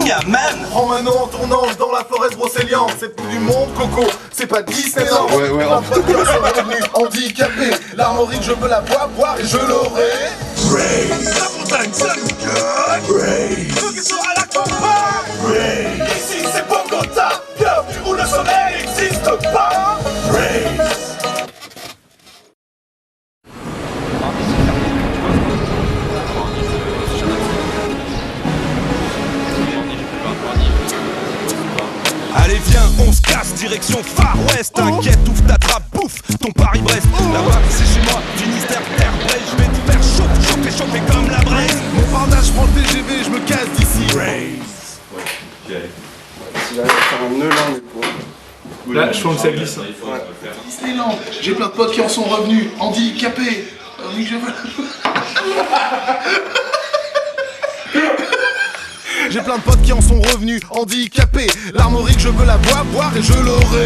Yeah man. Prends Manon en tournant dans la forêt de Brocéliande. C'est plus du monde Coco, c'est pas Disneyland. Ouais. Un pote qui sont revenus handicapé. L'armorique je veux la boire et je l'aurai. Raise. La montagne ça nous gagne. Raise. Ceux qui sont à la campagne. Raise. Ici c'est Bogota, bienvenue où le soleil n'existe pas. Raise. Allez viens, on se casse, direction Far West. T'inquiète, ouvre ta trappe, bouffe ton Paris-Brest. Là-bas, c'est chez moi, Finistère, terre brèche. Je vais te faire chauffer comme la braise. Mon pardage prend le TGV, je me casse d'ici. Raise. Si j'arrive à faire un nœud là, on est pour. Là, je pense que ça glisse. Disneyland, j'ai plein de potes qui en sont revenus handicapés. Je veux J'ai plein de potes qui en sont revenus handicapés. L'armorique, je veux la boire et je l'aurai.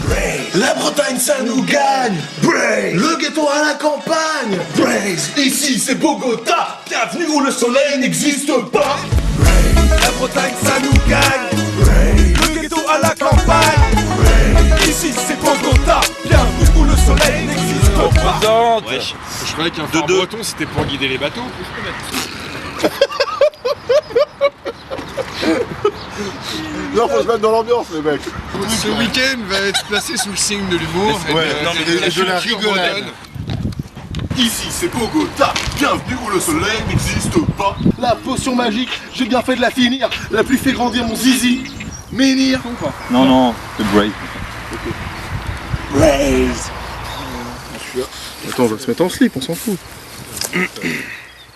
Braise. La Bretagne, ça nous gagne. Braise. Le ghetto à la campagne. Braise. Ici, c'est Bogota. Bienvenue où le soleil n'existe pas. Braise. La Bretagne, ça nous gagne. Braise. Le ghetto à la campagne. Braise. Ici, c'est Bogota. Bienvenue où le soleil n'existe pas. Wesh. Je croyais qu'un phare breton c'était pour guider les bateaux. Non, faut se mettre dans l'ambiance, les mecs. Ce week-end va être placé sous le signe de l'humour et de la rigolade. Ici, c'est Bogota. Bienvenue où le soleil n'existe pas. La potion magique, j'ai bien fait de la finir. La pluie fait grandir mon zizi. Menhir. Non, c'est Brave. Braise. Attends, on va se mettre en slip, on s'en fout.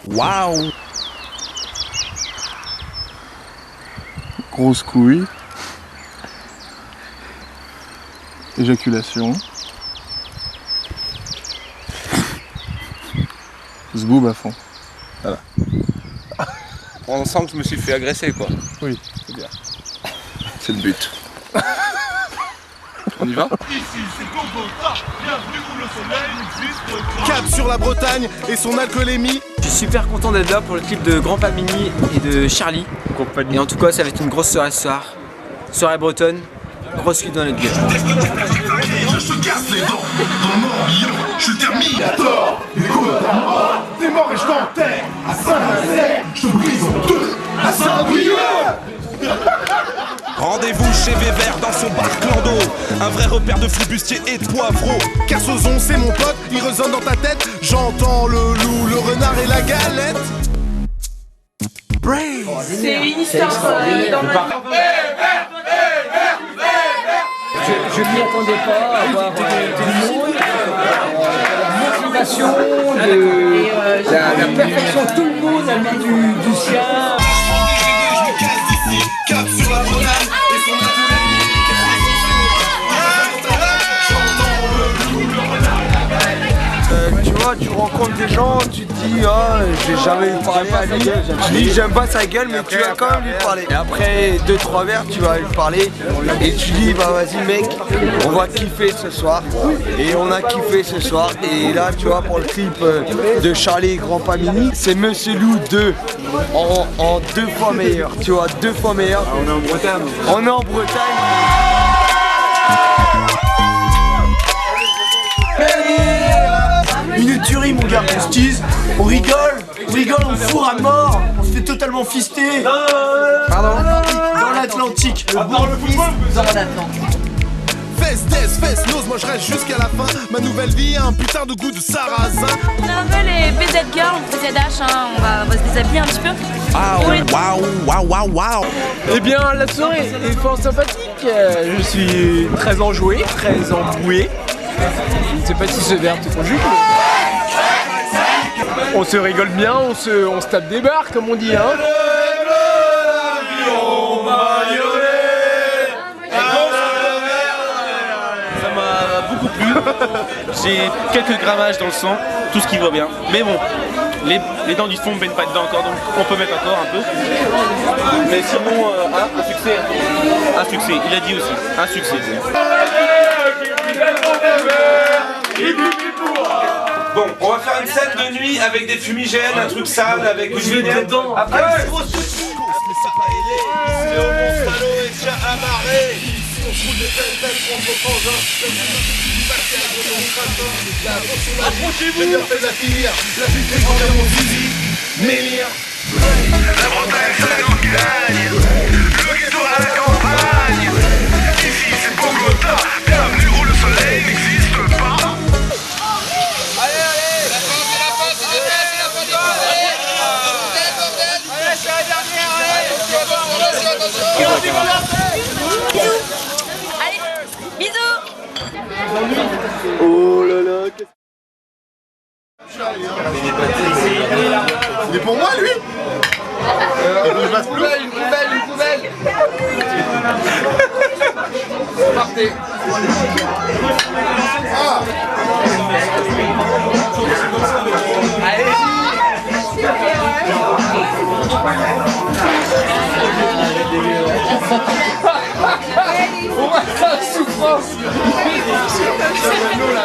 Waouh. Grosse couille. Éjaculation. Zboob à fond. Voilà. On sent que je me suis fait agresser quoi. Oui, c'est bien. C'est le but. On y va? Ici, c'est Bogota. Bienvenue où le soleil n'existe pas. Cap sur la Bretagne et son alcoolémie. Je suis super content d'être là pour le clip de Grand Pamini et de Charlie. Et en tout cas, ça va être une grosse soirée ce soir. Soirée bretonne, grosse clip dans notre gueule. Je te casse les dents dans mon morbihan. Je suis le Terminator. Écoute à moi. T'es mort et je t'enterre. À Saint-Nazaire, je te brise en deux. À Saint-Brieuc. Rendez-vous chez Vévert dans son bar Clando. Un vrai repère de flibustiers et de poivreaux. Carsozon, c'est mon pote, il résonne dans ta tête. J'entends le loup, le renard et la galette. Braise. C'est une histoire dans ma Je m'y attendais pas à voir tout le monde, la motivation, la perfection de tout le monde a mis du sien. Je me casse d'ici, cap sur la Bretagne et son alcoolémie. Tu vois, tu rencontres des gens, tu te dis j'ai jamais parlé à lui. Tu dis j'aime pas sa gueule, mais tu vas quand même lui parler. Et après 2-3 verres, tu vas lui parler et tu dis bah vas-y mec, on va kiffer ce soir. Et on a kiffé ce soir. Et là tu vois pour le clip de Charlie et Grand Pamini, c'est Monsieur Lou 2 en 2 fois meilleur. Tu vois, 2 fois meilleur. On est en Bretagne. On est en Bretagne. Une tuerie mon gars, on se tease, on rigole, on fourre à mort, on se fait totalement fister. Pardon. Dans l'Atlantique, le bon dans l'Atlantique. Fesse, nose, moi je reste jusqu'à la fin. Ma nouvelle vie a un putain de goût de sarrasin. On a un peu les BZ Girls, BZH, hein. On va se déshabiller un petit peu. Waouh. Eh bien, la soirée est fort sympathique. Je suis très enjoué, très embrouillé. Je ne sais pas si ce verbe te conjugue. On se rigole bien, on se tape des barres, comme on dit, hein. Ça m'a beaucoup plu. J'ai quelques grammages dans le sang, tout ce qui va bien. Mais bon, les dents du fond ne baignent pas dedans encore, donc on peut mettre encore un peu. Mais sinon, un succès. Un succès, il a dit aussi. Un succès. Bon, on va faire une scène de nuit avec des fumigènes, un truc sale, avec une lunette. Après, C'est au Mont-Salo et tiens amarré. On se roule des telles contre vos frangins. Approchez-vous. J'ai bien fait de la finir. La vie fait grandir mon zizi. Mélire. La Bretagne ça nous gagne. Le ghetto à la campagne. Ici c'est Bogota. Bienvenue où le soleil n'existe pas. Allez, allez. La fin, c'est la fin, c'est la fin du bordel. Allez, c'est la dernière, allez. Allez, bisous. Oh là là, qu'est-ce Il est pour moi lui. Il bouge pas plus. Une poubelle. Partez. On va faire la souffrance. Oh là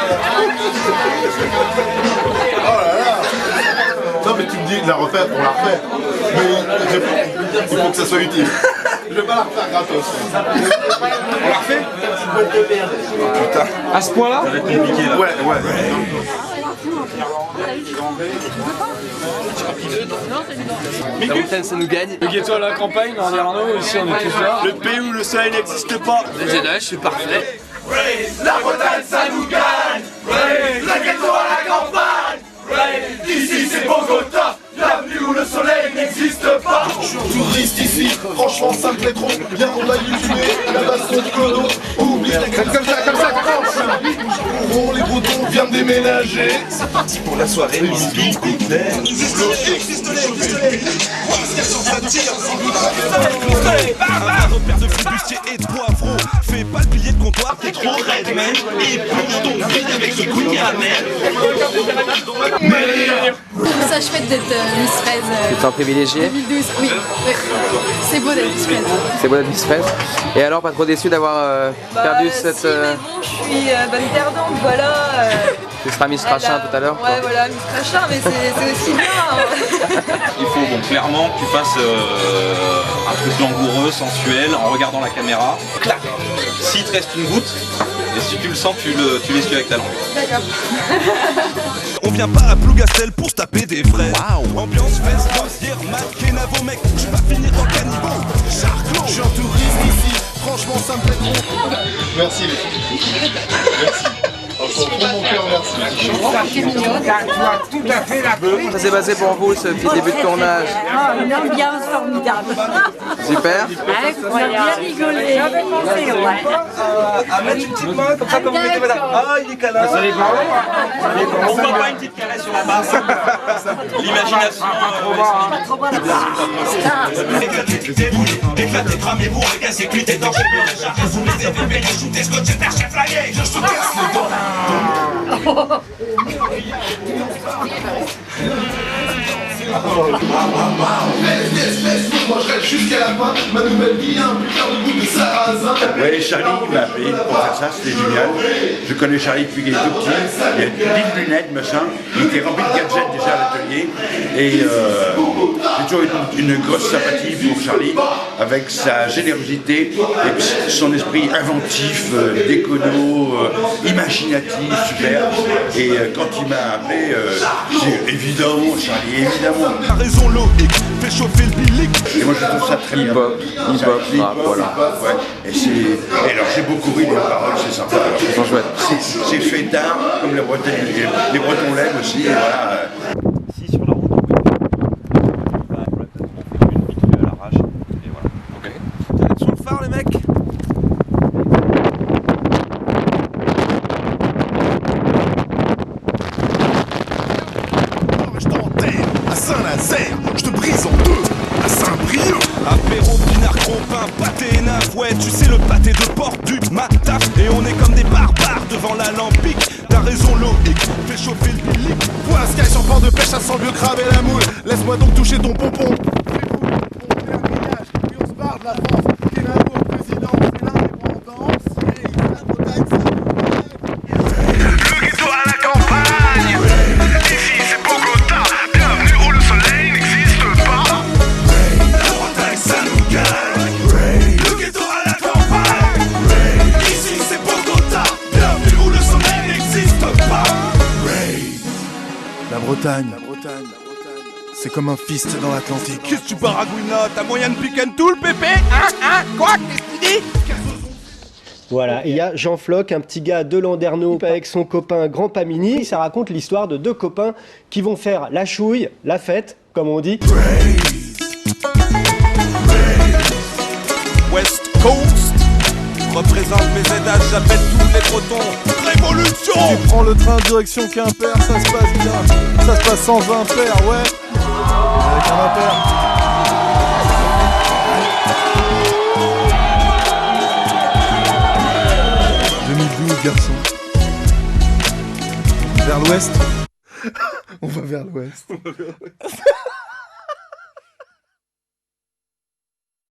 là. Non mais tu me dis la refaire, on la refait. Mais il faut que ça soit utile. Je vais pas la refaire gratos. On la refait? Putain. À ce point-là? Ça va être compliqué là. Ouais. La Bretagne ça nous gagne. Le ghetto à la campagne, on est Arnaud, ici on est tous là. Le pays où le soleil n'existe pas. Les ZH, c'est parfait. La Bretagne ça nous gagne. Le ghetto à la campagne. Ici c'est Bogota. Bienvenue où le soleil n'existe pas. Je suis touriste ici, franchement ça me plaît trop. Viens on va YouTuber, la baston de Clodo. Oublie la comme ça. On les bretons viennent déménager. C'est parti pour la soirée. Existe le un repère de flibustier et de poivreau. Fais pas le billet de comptoir, t'es trop raide, man. Et plonge ton vide avec ce coup de caramel. Ça, je fête d'être Miss Fraise. C'est un privilégié. 2012, oui. C'est beau d'être Miss Fraise. C'est beau d'être Miss France. Et alors, pas trop déçu d'avoir perdu cette... Si, mais bon, je suis bonne perdante, voilà. Tu seras Miss Crachin tout à l'heure. Ouais, voilà, Miss Crachin, mais c'est aussi bien. Il faut clairement que tu fasses un truc langoureux, sensuel, en regardant la caméra. Clac. S'il te reste une goutte, et si tu le sens, tu l'essuies avec ta langue. D'accord. On vient pas à Plougastel pour se taper des vrais. Ambiance fest, loisir, Mac et Navo, mec. Je vais pas finir dans le caniveau. Charclos. Je suis un touriste ici, franchement ça me plaît trop. Merci les filles. Merci. Franchement, pour mon cœur, merci. Ça s'est passé pour vous, ce petit début de tournage? Une ambiance formidable. Super. On a bien rigolé. J'avais pensé, ouais. À mettre une petite main comme ça, comme vous mettez madame. Ah, il est câlin. Pourquoi pas une petite caresse sur la base? L'imagination. Éclatez, cramez, vous regazez, cuitez dans chez Bleu, chargez sous les épées, les shootez, scotchez, tâchez, flyez. Je te casse les dents. Moi je reste jusqu'à la fin, ma nouvelle vie, un putain de goût de sarrasin. Ouais, Charlie m'a appelé pour faire ça, c'était génial. Je connais Charlie depuis qu'il est tout petit, il a des lunettes, machin, il était rempli de gadgets déjà à l'atelier. Et j'ai toujours une grosse sympathie pour Charlie, avec sa générosité et son esprit inventif, décono, imaginatif, super. Et quand il m'a appelé, j'ai évidemment, Charlie, évidemment. La raison logique fait chauffer le bilic. Et moi je trouve ça très bien. Hip-hop, voilà. Ouais. Et alors j'ai beaucoup ri des paroles, c'est sympa. Ils sont chouettes. C'est fait tard, comme les Bretons l'aiment aussi, et voilà. Si sur la route, on fait une vite à l'arrache, et voilà. Ok. Vous êtes sur le phare les mecs? Je t'enterre à Saint-Nazaire, je te brise en deux à Saint-Brieuc. Apéro, pinard, compin, pâté, naf. Ouais, tu sais le pâté de porc du matin. Et on est comme des barbares devant l'alambic. T'as raison logique, fais chauffer le bilic. Voilà Sky sur port de pêche à 100 vieux crabe et la moule. Laisse-moi donc toucher ton pompon. Puis on se barre de la France. Kenavo, président, c'est l'indépendance. Et la Bretagne, ça. Le ghetto à la campagne. Ici c'est Bogota. Bienvenue où le soleil n'existe pas. La Bretagne, ça nous gagne. La Bretagne, c'est comme un fist dans l'Atlantique. Qu'est-ce que tu baragouines là? T'as moyen de pick and tool, Pépé? Quoi? Qu'est-ce que tu dis? Voilà, et il y a Jean Floch, un petit gars de Landerneau avec son copain Grand Pamini. Ça raconte l'histoire de deux copains qui vont faire la chouille, la fête, comme on dit. West Coast représente BZH, j'appelle tous les Bretons. Révolution! Tu prends le train direction Quimper, ça se passe bien. Ça se passe sans impair, ouais. Avec un impair. Garçon. Vers l'ouest. On va vers l'ouest.